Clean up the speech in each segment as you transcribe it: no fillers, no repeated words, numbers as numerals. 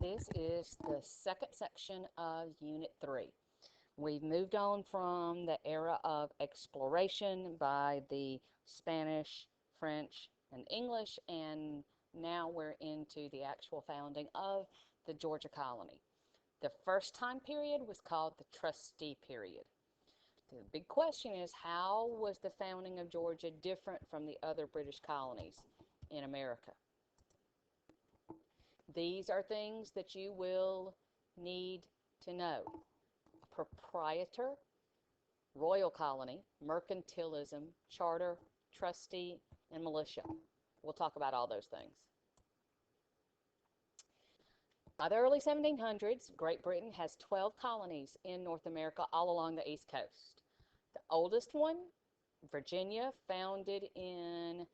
This is the second section of Unit 3. We've moved on from the era of exploration by the Spanish, French, and English, and now we're into the actual founding of the Georgia colony. The first time period was called the trustee period. The big question is, how was the founding of Georgia different from the other British colonies in America? These are things that you will need to know. Proprietor, royal colony, mercantilism, charter, trustee, and militia. We'll talk about all those things. By the early 1700s, Great Britain has 12 colonies in North America all along the East Coast. The oldest one, Virginia, founded in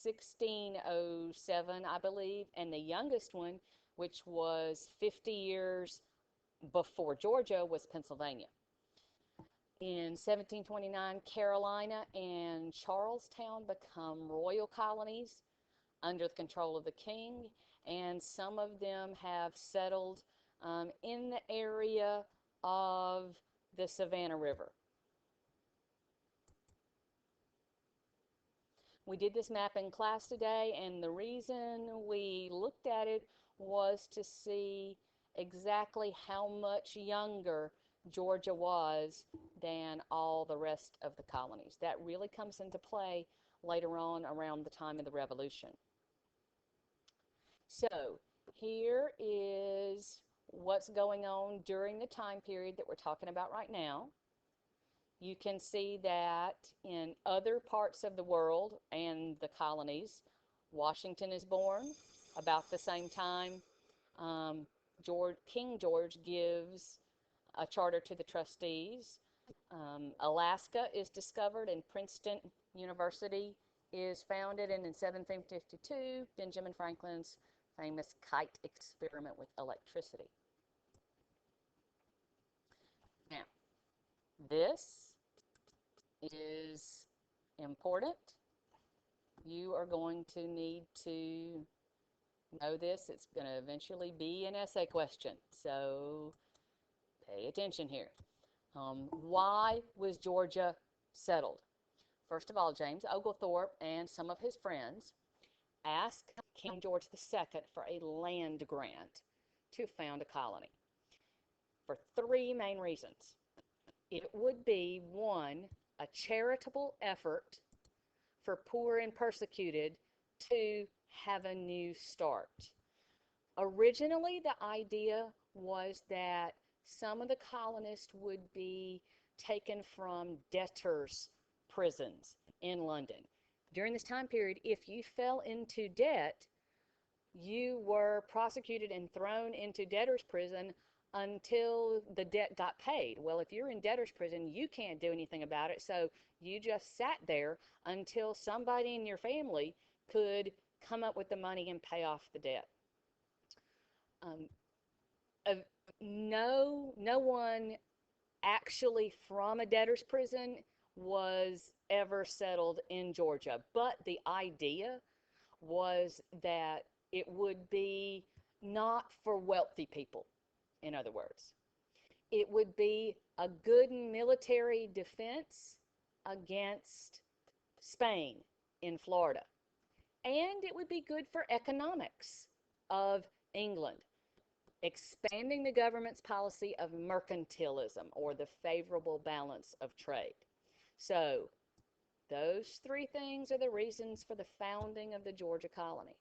1607, I believe, and the youngest one, which was 50 years before Georgia, was Pennsylvania. In 1729, Carolina and Charlestown become royal colonies under the control of the king, and some of them have settled in the area of the Savannah River. We did this map in class today, and the reason we looked at it was to see exactly how much younger Georgia was than all the rest of the colonies. That really comes into play later on around the time of the Revolution. So here is what's going on during the time period that we're talking about right now. You can see that in other parts of the world and the colonies, Washington is born about the same time. King George gives a charter to the trustees. Alaska is discovered, and Princeton University is founded, and in 1752, Benjamin Franklin's famous kite experiment with electricity. Now, this is important. You are going to need to know this. It's going to eventually be an essay question, so pay attention here. Why was Georgia settled? First of all, James Oglethorpe and some of his friends asked King George II for a land grant to found a colony for three main reasons. It would be, one, a charitable effort for poor and persecuted to have a new start. Originally, the idea was that some of the colonists would be taken from debtors' prisons in London. During this time period, if you fell into debt, you were prosecuted and thrown into debtors' prison until the debt got paid. Well, if you're in debtor's prison, you can't do anything about it, so you just sat there until somebody in your family could come up with the money and pay off the debt. No one actually from a debtor's prison was ever settled in Georgia, but the idea was that it would be not for wealthy people. In other words, it would be a good military defense against Spain in Florida. And it would be good for economics of England, expanding the government's policy of mercantilism, or the favorable balance of trade. So those three things are the reasons for the founding of the Georgia colony.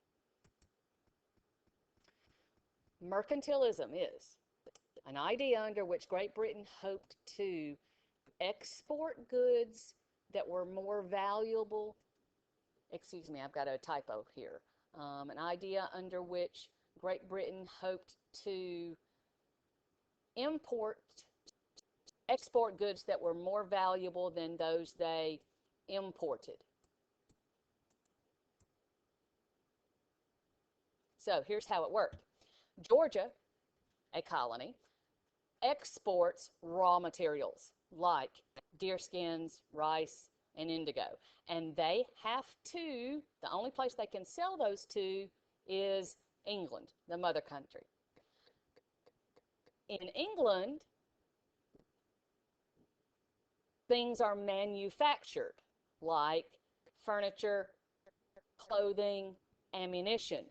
Mercantilism is an idea under which Great Britain hoped to export goods that were more valuable. Excuse me, I've got a typo here. An idea under which Great Britain hoped to export goods that were more valuable than those they imported. So here's how it worked. Georgia, a colony, exports raw materials like deer skins, rice, and indigo. And they have to, the only place they can sell those to is England, the mother country. In England, things are manufactured, like furniture, clothing, ammunition.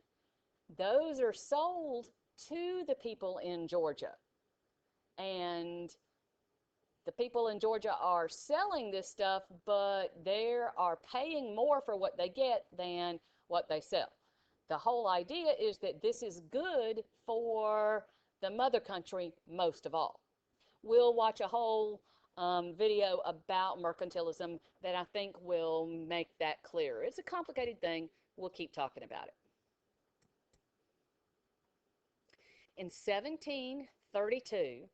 Those are sold to the people in Georgia. And the people in Georgia are selling this stuff, but they are paying more for what they get than what they sell. The whole idea is that this is good for the mother country most of all. We'll watch a whole video about mercantilism that I think will make that clear. It's a complicated thing. We'll keep talking about it. In 1732,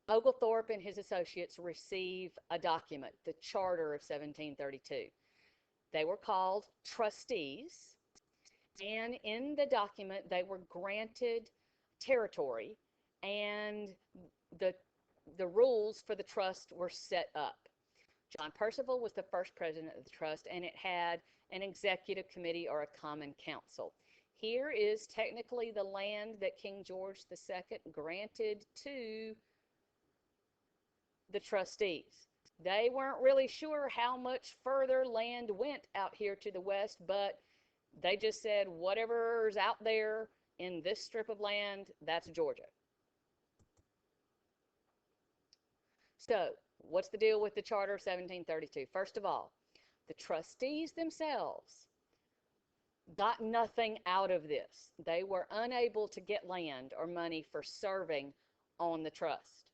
Oglethorpe and his associates receive a document, the Charter of 1732. They were called trustees, and in the document they were granted territory, and the rules for the trust were set up. John Percival was the first president of the trust, and it had an executive committee or a common council. Here is technically the land that King George II granted to the trustees. They weren't really sure how much further land went out here to the west, but they just said whatever's out there in this strip of land, that's Georgia. So, what's the deal with the Charter of 1732? First of all, the trustees themselves got nothing out of this. They were unable to get land or money for serving on the trust.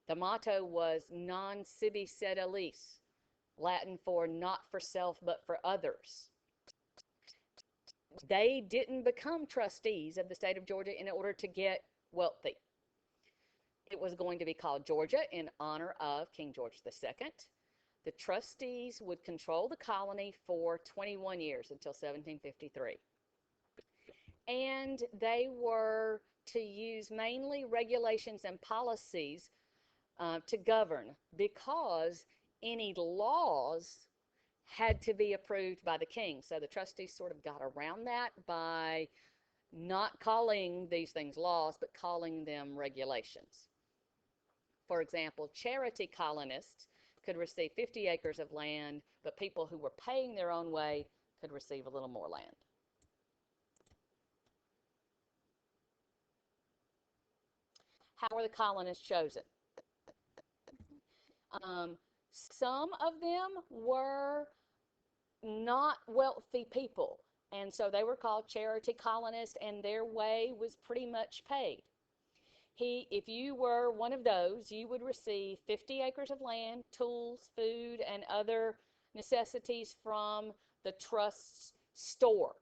The motto was non sibi sed aliis, Latin for not for self but for others. They didn't become trustees of the state of Georgia in order to get wealthy. It was going to be called Georgia in honor of King George II. The trustees would control the colony for 21 years until 1753. And they were to use mainly regulations and policies to govern, because any laws had to be approved by the king. So the trustees sort of got around that by not calling these things laws, but calling them regulations. For example, charity colonists could receive 50 acres of land, but people who were paying their own way could receive a little more land. How were the colonists chosen? Some of them were not wealthy people, and so they were called charity colonists, and their way was pretty much paid. If you were one of those, you would receive 50 acres of land, tools, food, and other necessities from the trust's store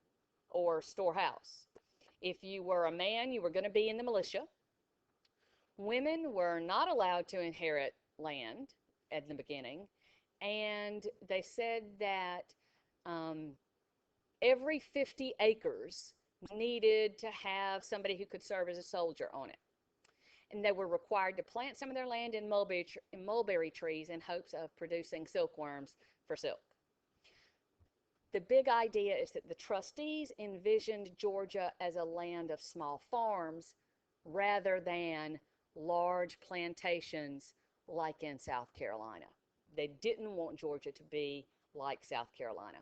or storehouse. If you were a man, you were going to be in the militia. Women were not allowed to inherit land at the beginning, and they said that every 50 acres needed to have somebody who could serve as a soldier on it. And they were required to plant some of their land in mulberry trees in hopes of producing silkworms for silk. The big idea is that the trustees envisioned Georgia as a land of small farms rather than large plantations like in South Carolina. They didn't want Georgia to be like South Carolina.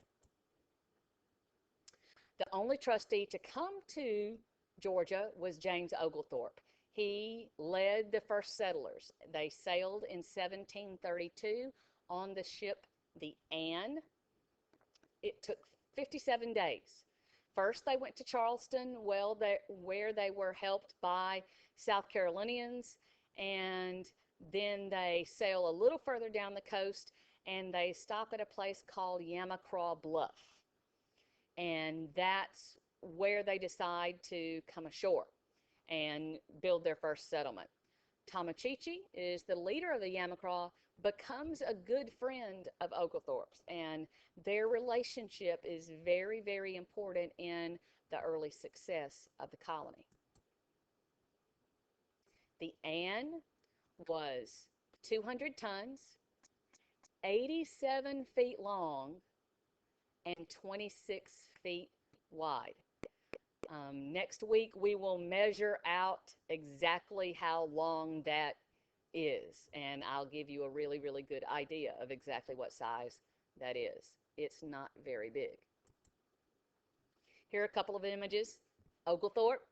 The only trustee to come to Georgia was James Oglethorpe. He led the first settlers. They sailed in 1732 on the ship the Anne. It took 57 days. First, they went to Charleston, where they were helped by South Carolinians, and then they sail a little further down the coast, and they stop at a place called Yamacraw Bluff. And that's where they decide to come ashore and build their first settlement. Tomochichi is the leader of the Yamacraw, becomes a good friend of Oglethorpe's, and their relationship is very, very important in the early success of the colony. The Anne was 200 tons, 87 feet long, and 26 feet wide. Next week, we will measure out exactly how long that is, and I'll give you a really, really good idea of exactly what size that is. It's not very big. Here are a couple of images. Oglethorpe,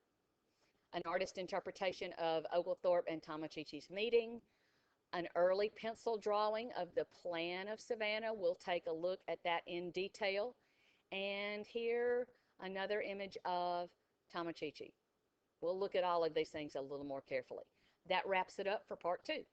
an artist interpretation of Oglethorpe and Tomochichi's meeting. An early pencil drawing of the plan of Savannah. We'll take a look at that in detail. And here, another image of Tomochichi. We'll look at all of these things a little more carefully. That wraps it up for part 2.